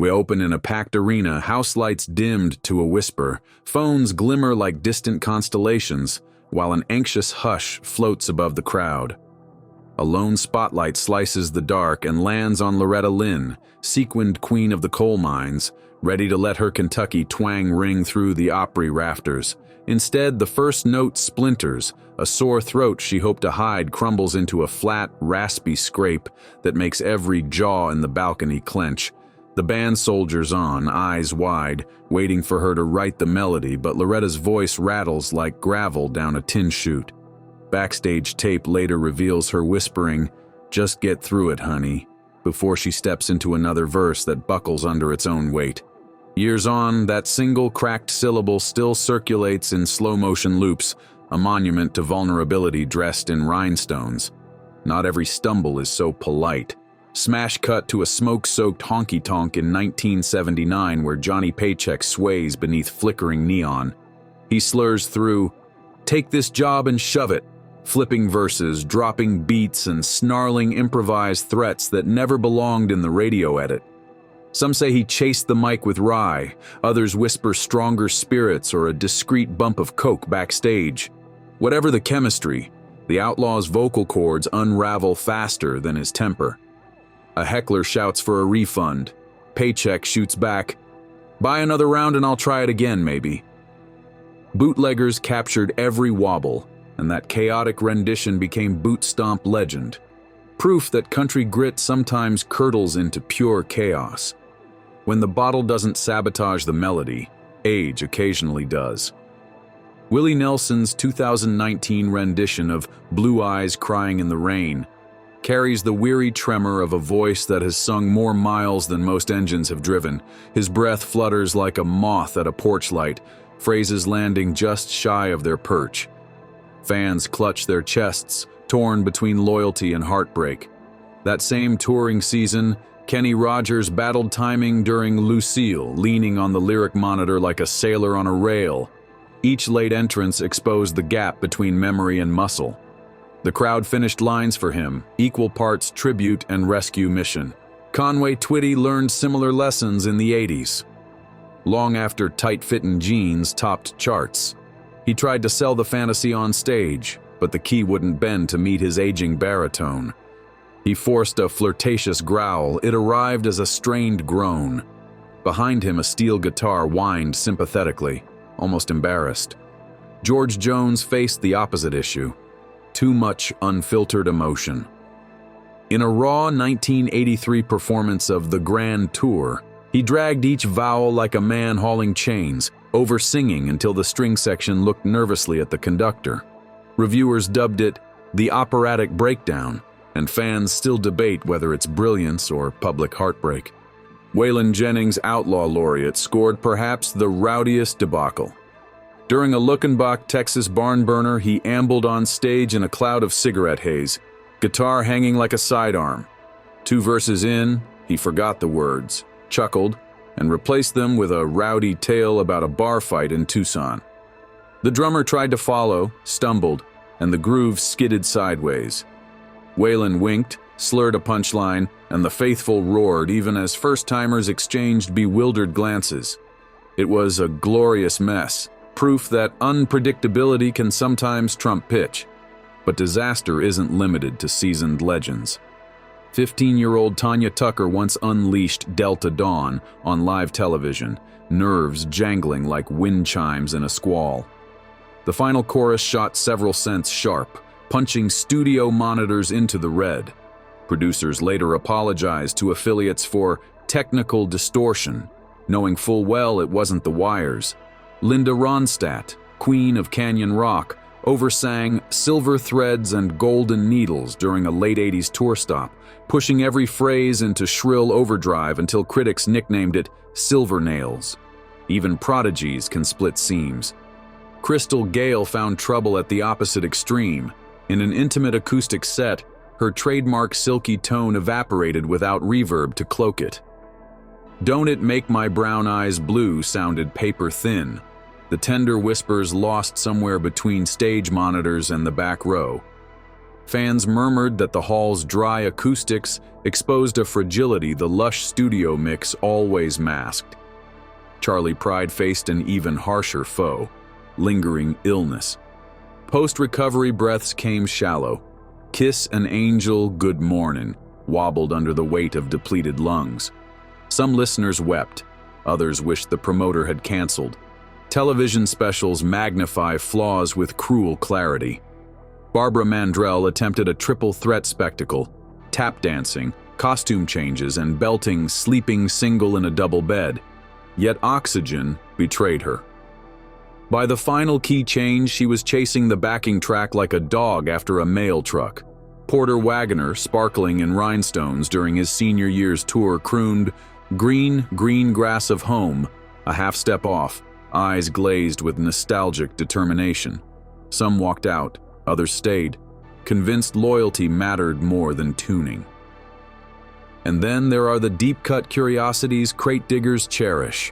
We open in a packed arena, house lights dimmed to a whisper, phones glimmer like distant constellations, while an anxious hush floats above the crowd. A lone spotlight slices the dark and lands on Loretta Lynn, Sequined Queen of the coal mines, ready to let her Kentucky twang ring through the Opry rafters. Instead, the first note splinters. A sore throat she hoped to hide crumbles into a flat, raspy scrape that makes every jaw in the balcony clench. The band soldiers on, eyes wide, waiting for her to write the melody, but Loretta's voice rattles like gravel down a tin chute. Backstage tape later reveals her whispering, "Just get through it, honey," before she steps into another verse that buckles under its own weight. Years on, that single cracked syllable still circulates in slow-motion loops, a monument to vulnerability dressed in rhinestones. Not every stumble is so polite. Smash cut to a smoke-soaked honky tonk in 1979 where Johnny Paycheck sways beneath flickering neon. He slurs through, "Take this job and shove it," flipping verses, dropping beats, and snarling improvised threats that never belonged in the radio edit. Some say he chased the mic with rye, others whisper stronger spirits or a discreet bump of coke backstage. Whatever the chemistry, the outlaw's vocal cords unravel faster than his temper. A heckler shouts for a refund. Paycheck shoots back, "Buy another round and I'll try it again, maybe." Bootleggers captured every wobble, and that chaotic rendition became boot stomp legend. Proof that country grit sometimes curdles into pure chaos. When the bottle doesn't sabotage the melody, age occasionally does. Willie Nelson's 2019 rendition of "Blue Eyes Crying in the Rain" carries the weary tremor of a voice that has sung more miles than most engines have driven. His breath flutters like a moth at a porch light, phrases landing just shy of their perch. Fans clutch their chests, torn between loyalty and heartbreak. That same touring season, Kenny Rogers battled timing during Lucille, leaning on the lyric monitor like a sailor on a rail. Each late entrance exposed the gap between memory and muscle. The crowd finished lines for him, equal parts tribute and rescue mission. Conway Twitty learned similar lessons in the 80s. Long after tight-fitting jeans topped charts, he tried to sell the fantasy on stage, but the key wouldn't bend to meet his aging baritone. He forced a flirtatious growl. It arrived as a strained groan. Behind him, a steel guitar whined sympathetically, almost embarrassed. George Jones faced the opposite issue. Too much unfiltered emotion. In a raw 1983 performance of The Grand Tour, he dragged each vowel like a man hauling chains, over-singing until the string section looked nervously at the conductor. Reviewers dubbed it the operatic breakdown, and fans still debate whether it's brilliance or public heartbreak. Waylon Jennings' Outlaw Laureate scored perhaps the rowdiest debacle. During a Luckenbach, Texas barn burner, he ambled on stage in a cloud of cigarette haze, guitar hanging like a sidearm. 2 verses in, he forgot the words, chuckled, and replaced them with a rowdy tale about a bar fight in Tucson. The drummer tried to follow, stumbled, and the groove skidded sideways. Waylon winked, slurred a punchline, and the faithful roared even as first-timers exchanged bewildered glances. It was a glorious mess, proof that unpredictability can sometimes trump pitch. But disaster isn't limited to seasoned legends. 15-year-old Tanya Tucker once unleashed Delta Dawn on live television, nerves jangling like wind chimes in a squall. The final chorus shot several cents sharp, punching studio monitors into the red. Producers later apologized to affiliates for technical distortion, knowing full well it wasn't the wires. Linda Ronstadt, queen of Canyon Rock, oversang Silver Threads and Golden Needles during a late 80s tour stop, pushing every phrase into shrill overdrive until critics nicknamed it Silver Nails. Even prodigies can split seams. Crystal Gale found trouble at the opposite extreme. In an intimate acoustic set, her trademark silky tone evaporated without reverb to cloak it. "Don't It Make My Brown Eyes Blue" sounded paper-thin, the tender whispers lost somewhere between stage monitors and the back row. Fans murmured that the hall's dry acoustics exposed a fragility the lush studio mix always masked. Charlie Pride faced an even harsher foe, lingering illness. Post-recovery breaths came shallow. Kiss an angel good mornin' wobbled under the weight of depleted lungs. Some listeners wept, others wished the promoter had canceled. Television specials magnify flaws with cruel clarity. Barbara Mandrell attempted a triple threat spectacle: tap dancing, costume changes, and belting Sleeping Single in a Double Bed. Yet Oxygen betrayed her. By the final key change, she was chasing the backing track like a dog after a mail truck. Porter Wagoner, sparkling in rhinestones during his senior year's tour, crooned, "Green, green grass of home," a half step off, eyes glazed with nostalgic determination. Some walked out, others stayed, convinced loyalty mattered more than tuning. And then there are the deep-cut curiosities crate diggers cherish.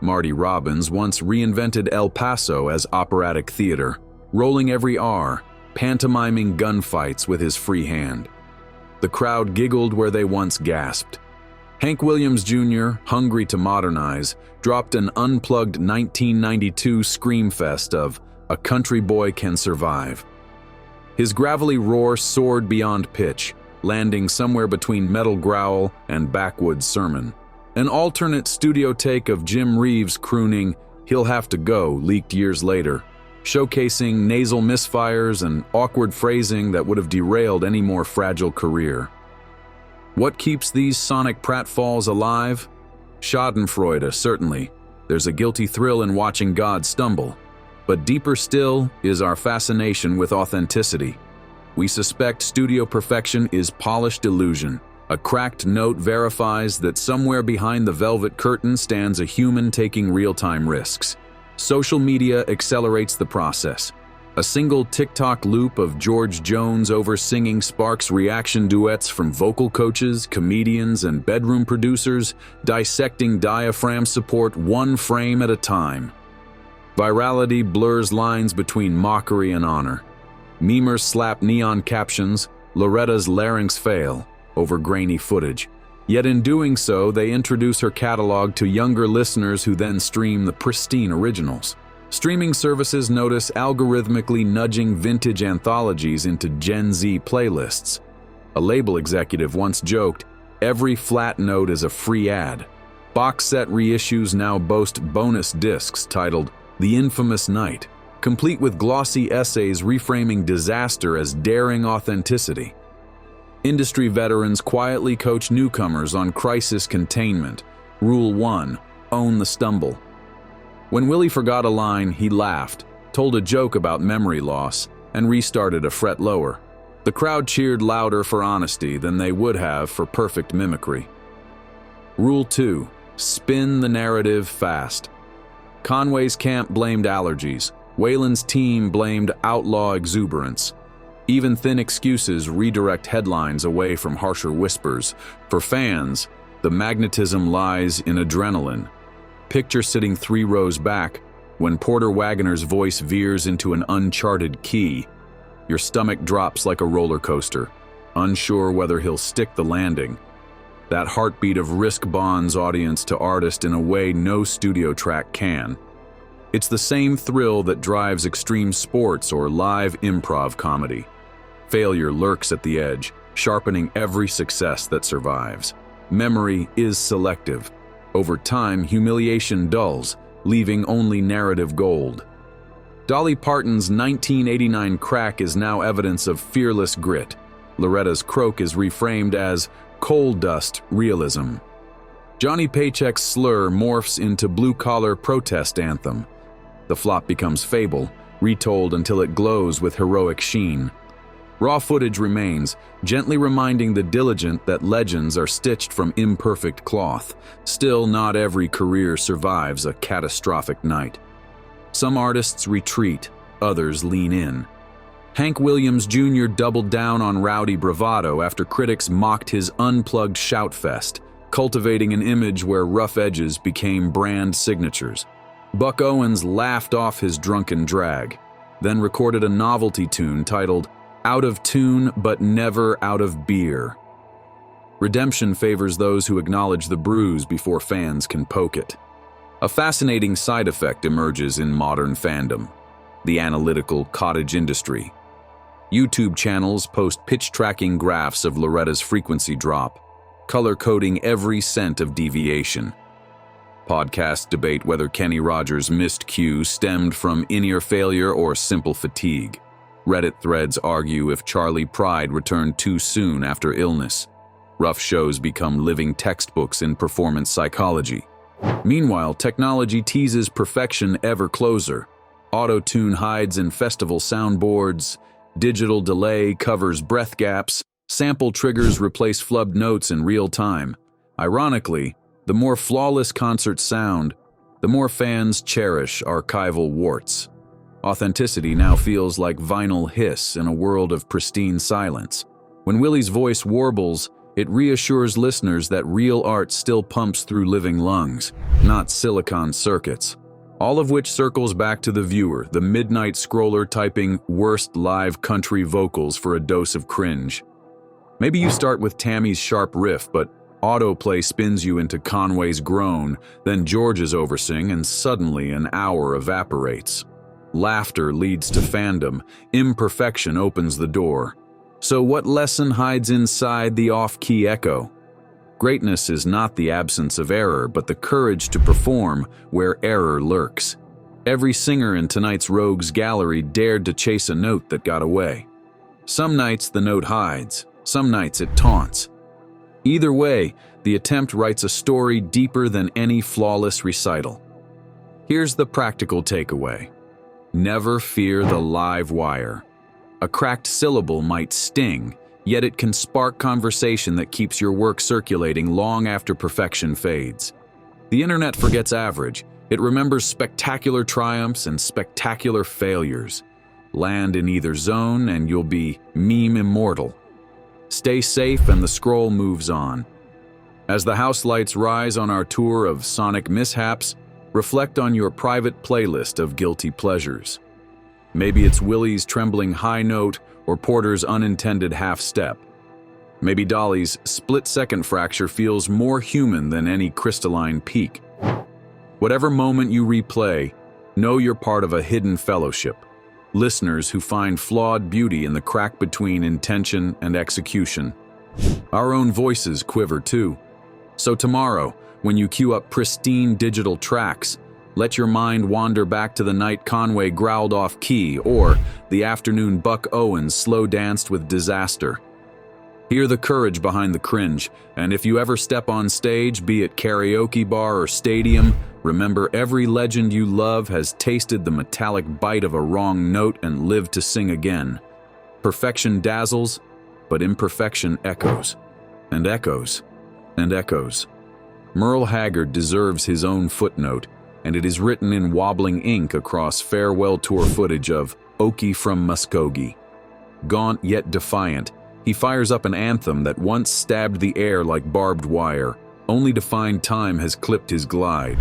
Marty Robbins once reinvented El Paso as operatic theater, rolling every R, pantomiming gunfights with his free hand. The crowd giggled where they once gasped. Hank Williams Jr., hungry to modernize, dropped an unplugged 1992 screamfest of "A Country Boy Can Survive." His gravelly roar soared beyond pitch, landing somewhere between metal growl and backwoods sermon. An alternate studio take of Jim Reeves crooning "He'll Have to Go" leaked years later, showcasing nasal misfires and awkward phrasing that would have derailed any more fragile career. What keeps these sonic pratfalls alive? Schadenfreude, certainly. There's a guilty thrill in watching God stumble. But deeper still is our fascination with authenticity. We suspect studio perfection is polished illusion. A cracked note verifies that somewhere behind the velvet curtain stands a human taking real-time risks. Social media accelerates the process. A single TikTok loop of George Jones over-singing sparks reaction duets from vocal coaches, comedians, and bedroom producers, dissecting diaphragm support one frame at a time. Virality blurs lines between mockery and honor. Memers slap neon captions, "Loretta's larynx fail," over grainy footage. Yet in doing so, they introduce her catalog to younger listeners who then stream the pristine originals. Streaming services notice algorithmically nudging vintage anthologies into Gen Z playlists. A label executive once joked, "Every flat note is a free ad." Box set reissues now boast bonus discs titled "The Infamous Night," complete with glossy essays reframing disaster as daring authenticity. Industry veterans quietly coach newcomers on crisis containment. Rule 1: own the stumble. When Willie forgot a line, he laughed, told a joke about memory loss, and restarted a fret lower. The crowd cheered louder for honesty than they would have for perfect mimicry. Rule 2: spin the narrative fast. Conway's camp blamed allergies. Whalen's team blamed outlaw exuberance. Even thin excuses redirect headlines away from harsher whispers. For fans, the magnetism lies in adrenaline. Picture sitting 3 rows back when Porter Wagoner's voice veers into an uncharted key. Your stomach drops like a roller coaster, unsure whether he'll stick the landing. That heartbeat of risk bonds audience to artist in a way no studio track can. It's the same thrill that drives extreme sports or live improv comedy. Failure lurks at the edge, sharpening every success that survives. Memory is selective. Over time, humiliation dulls, leaving only narrative gold. Dolly Parton's 1989 crack is now evidence of fearless grit. Loretta's croak is reframed as coal dust realism. Johnny Paycheck's slur morphs into blue-collar protest anthem. The flop becomes fable, retold until it glows with heroic sheen. Raw footage remains, gently reminding the diligent that legends are stitched from imperfect cloth. Still, not every career survives a catastrophic night. Some artists retreat, others lean in. Hank Williams Jr. doubled down on rowdy bravado after critics mocked his unplugged shoutfest, cultivating an image where rough edges became brand signatures. Buck Owens laughed off his drunken drag, then recorded a novelty tune titled Out of tune, but never out of beer. Redemption favors those who acknowledge the bruise before fans can poke it. A fascinating side effect emerges in modern fandom: the analytical cottage industry. YouTube channels post pitch-tracking graphs of Loretta's frequency drop, color-coding every cent of deviation. Podcasts debate whether Kenny Rogers' missed cue stemmed from in-ear failure or simple fatigue. Reddit threads argue if Charlie Pride returned too soon after illness. Rough shows become living textbooks in performance psychology. Meanwhile, technology teases perfection ever closer. Auto-tune hides in festival soundboards, digital delay covers breath gaps, sample triggers replace flubbed notes in real time. Ironically, the more flawless concerts sound, the more fans cherish archival warts. Authenticity now feels like vinyl hiss in a world of pristine silence. When Willie's voice warbles, it reassures listeners that real art still pumps through living lungs, not silicon circuits. All of which circles back to the viewer, the midnight scroller typing worst live country vocals for a dose of cringe. Maybe you start with Tammy's sharp riff, but autoplay spins you into Conway's groan, then George's oversing, and suddenly an hour evaporates. Laughter leads to fandom, imperfection opens the door. So what lesson hides inside the off-key echo? Greatness is not the absence of error, but the courage to perform where error lurks. Every singer in tonight's Rogues Gallery dared to chase a note that got away. Some nights the note hides, some nights it taunts. Either way, the attempt writes a story deeper than any flawless recital. Here's the practical takeaway. Never fear the live wire. A cracked syllable might sting, yet it can spark conversation that keeps your work circulating long after perfection fades. The internet forgets average. It remembers spectacular triumphs and spectacular failures. Land in either zone and you'll be meme immortal. Stay safe and the scroll moves on. As the house lights rise on our tour of sonic mishaps, reflect on your private playlist of guilty pleasures. Maybe it's Willie's trembling high note or Porter's unintended half-step. Maybe Dolly's split-second fracture feels more human than any crystalline peak. Whatever moment you replay, know you're part of a hidden fellowship. Listeners who find flawed beauty in the crack between intention and execution. Our own voices quiver too. So tomorrow, when you queue up pristine digital tracks, let your mind wander back to the night Conway growled off key or the afternoon Buck Owens slow danced with disaster. Hear the courage behind the cringe, and if you ever step on stage, be it karaoke bar or stadium, remember every legend you love has tasted the metallic bite of a wrong note and lived to sing again. Perfection dazzles, but imperfection echoes, and echoes, and echoes. Merle Haggard deserves his own footnote, and it is written in wobbling ink across farewell tour footage of Okie from Muskogee. Gaunt yet defiant, he fires up an anthem that once stabbed the air like barbed wire, only to find time has clipped his glide.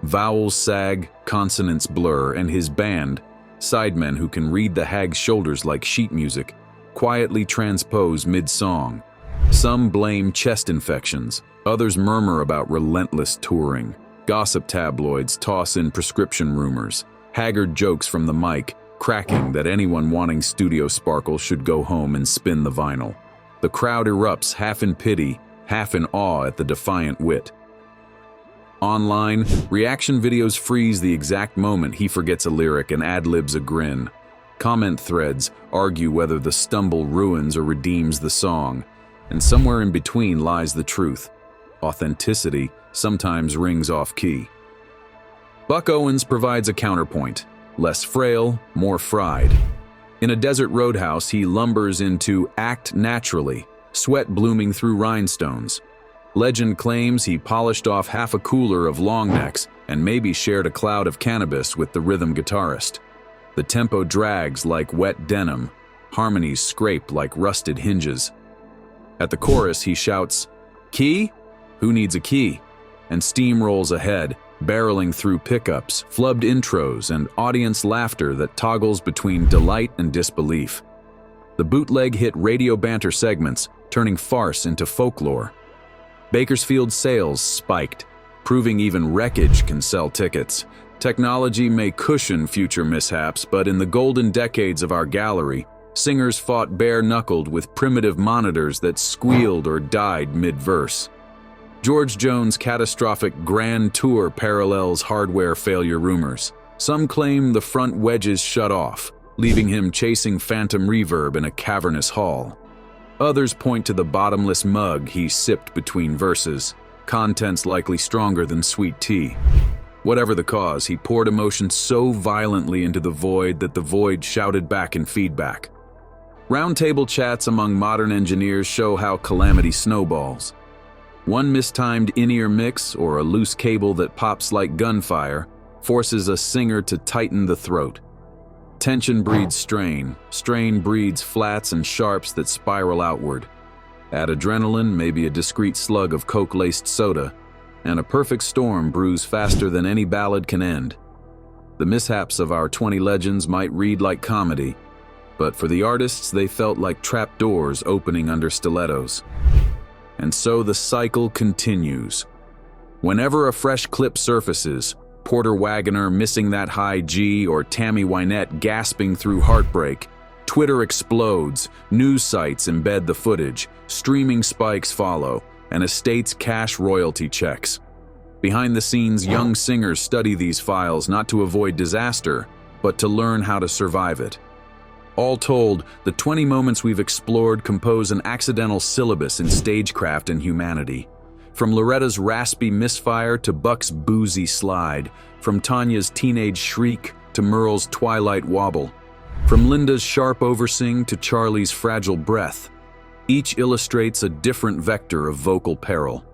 Vowels sag, consonants blur, and his band, sidemen who can read the hag's shoulders like sheet music, quietly transpose mid-song. Some blame chest infections, others murmur about relentless touring. Gossip tabloids toss in prescription rumors, Haggard jokes from the mic, cracking that anyone wanting studio sparkle should go home and spin the vinyl. The crowd erupts, half in pity, half in awe at the defiant wit. Online, reaction videos freeze the exact moment he forgets a lyric and ad-libs a grin. Comment threads argue whether the stumble ruins or redeems the song, and somewhere in between lies the truth. Authenticity sometimes rings off-key. Buck Owens provides a counterpoint, less frail, more fried. In a desert roadhouse, he lumbers into Act Naturally, sweat blooming through rhinestones. Legend claims he polished off half a cooler of long necks and maybe shared a cloud of cannabis with the rhythm guitarist. The tempo drags like wet denim, harmonies scrape like rusted hinges. At the chorus, he shouts, "Key? Who needs a key?" and steamrolls ahead, barreling through pickups, flubbed intros, and audience laughter that toggles between delight and disbelief. The bootleg hit radio banter segments, turning farce into folklore. Bakersfield's sales spiked, proving even wreckage can sell tickets. Technology may cushion future mishaps, but in the golden decades of our gallery, singers fought bare-knuckled with primitive monitors that squealed or died mid-verse. George Jones' catastrophic grand tour parallels hardware failure rumors. Some claim the front wedges shut off, leaving him chasing phantom reverb in a cavernous hall. Others point to the bottomless mug he sipped between verses, contents likely stronger than sweet tea. Whatever the cause, he poured emotion so violently into the void that the void shouted back in feedback. Roundtable chats among modern engineers show how calamity snowballs. One mistimed in-ear mix or a loose cable that pops like gunfire forces a singer to tighten the throat. Tension breeds strain, strain breeds flats and sharps that spiral outward. Add adrenaline, maybe a discreet slug of coke-laced soda, and a perfect storm brews faster than any ballad can end. The mishaps of our 20 legends might read like comedy, but for the artists they felt like trapdoors opening under stilettos. And so the cycle continues. Whenever a fresh clip surfaces, Porter Wagoner missing that high G or Tammy Wynette gasping through heartbreak, Twitter explodes, news sites embed the footage, streaming spikes follow, and estates cash royalty checks. Behind the scenes, young singers study these files not to avoid disaster, but to learn how to survive it. All told, the 20 moments we've explored compose an accidental syllabus in stagecraft and humanity. From Loretta's raspy misfire to Buck's boozy slide, from Tanya's teenage shriek to Merle's twilight wobble, from Linda's sharp oversing to Charlie's fragile breath, each illustrates a different vector of vocal peril.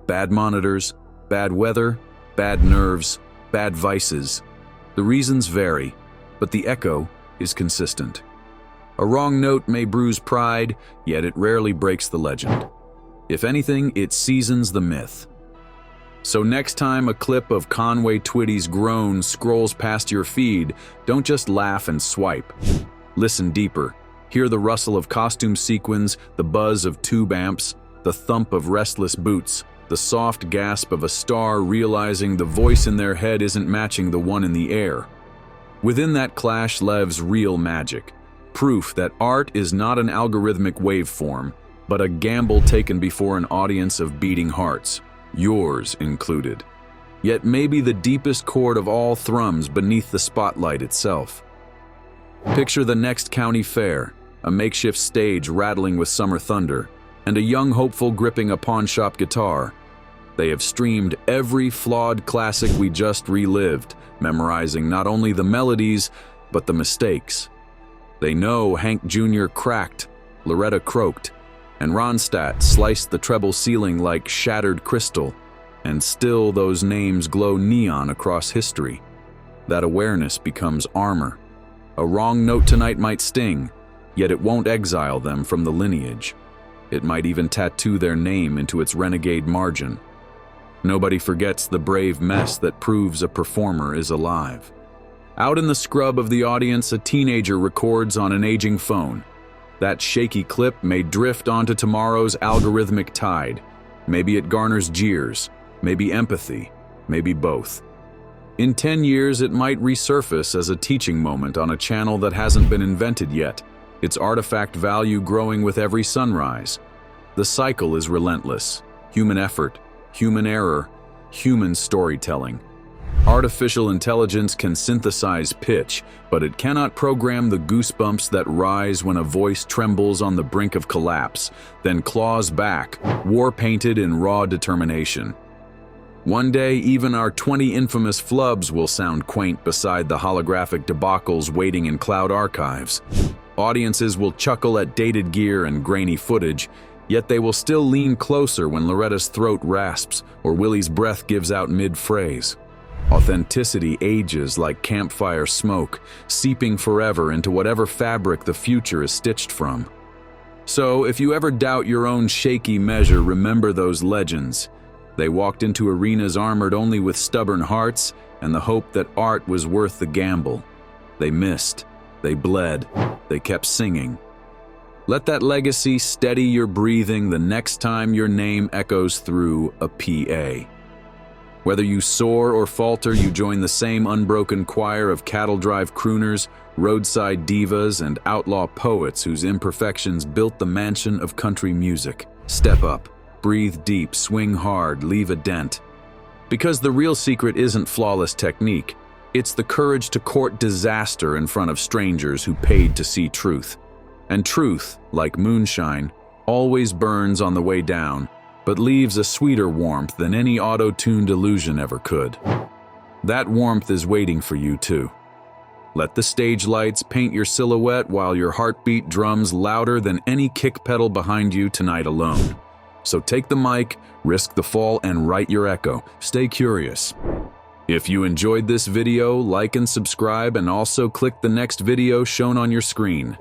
Bad monitors, bad weather, bad nerves, bad vices. The reasons vary, but the echo is consistent. A wrong note may bruise pride, yet it rarely breaks the legend. If anything, it seasons the myth. So next time a clip of Conway Twitty's groan scrolls past your feed, don't just laugh and swipe. Listen deeper. Hear the rustle of costume sequins, the buzz of tube amps, the thump of restless boots, the soft gasp of a star realizing the voice in their head isn't matching the one in the air. Within that clash lives real magic, proof that art is not an algorithmic waveform, but a gamble taken before an audience of beating hearts, yours included. Yet maybe the deepest chord of all thrums beneath the spotlight itself. Picture the next county fair, a makeshift stage rattling with summer thunder, and a young hopeful gripping a pawnshop guitar. They have streamed every flawed classic we just relived, memorizing not only the melodies, but the mistakes. They know Hank Jr. cracked, Loretta croaked, and Ronstadt sliced the treble ceiling like shattered crystal, and still those names glow neon across history. That awareness becomes armor. A wrong note tonight might sting, yet it won't exile them from the lineage. It might even tattoo their name into its renegade margin. Nobody forgets the brave mess that proves a performer is alive. Out in the scrub of the audience, a teenager records on an aging phone. That shaky clip may drift onto tomorrow's algorithmic tide. Maybe it garners jeers, maybe empathy, maybe both. In 10 years, it might resurface as a teaching moment on a channel that hasn't been invented yet, its artifact value growing with every sunrise. The cycle is relentless. Human effort, human error, human storytelling. Artificial intelligence can synthesize pitch, but it cannot program the goosebumps that rise when a voice trembles on the brink of collapse, then claws back, war-painted in raw determination. One day, even our 20 infamous flubs will sound quaint beside the holographic debacles waiting in cloud archives. Audiences will chuckle at dated gear and grainy footage, yet they will still lean closer when Loretta's throat rasps or Willie's breath gives out mid-phrase. Authenticity ages like campfire smoke, seeping forever into whatever fabric the future is stitched from. So, if you ever doubt your own shaky measure, remember those legends. They walked into arenas armored only with stubborn hearts and the hope that art was worth the gamble. They missed, they bled, they kept singing. Let that legacy steady your breathing the next time your name echoes through a PA. Whether you soar or falter, you join the same unbroken choir of cattle drive crooners, roadside divas, and outlaw poets whose imperfections built the mansion of country music. Step up, breathe deep, swing hard, leave a dent. Because the real secret isn't flawless technique, it's the courage to court disaster in front of strangers who paid to see truth. And truth, like moonshine, always burns on the way down, but leaves a sweeter warmth than any auto-tuned illusion ever could. That warmth is waiting for you too. Let the stage lights paint your silhouette while your heartbeat drums louder than any kick pedal behind you tonight alone. So take the mic, risk the fall, and write your echo. Stay curious. If you enjoyed this video, like and subscribe, and also click the next video shown on your screen.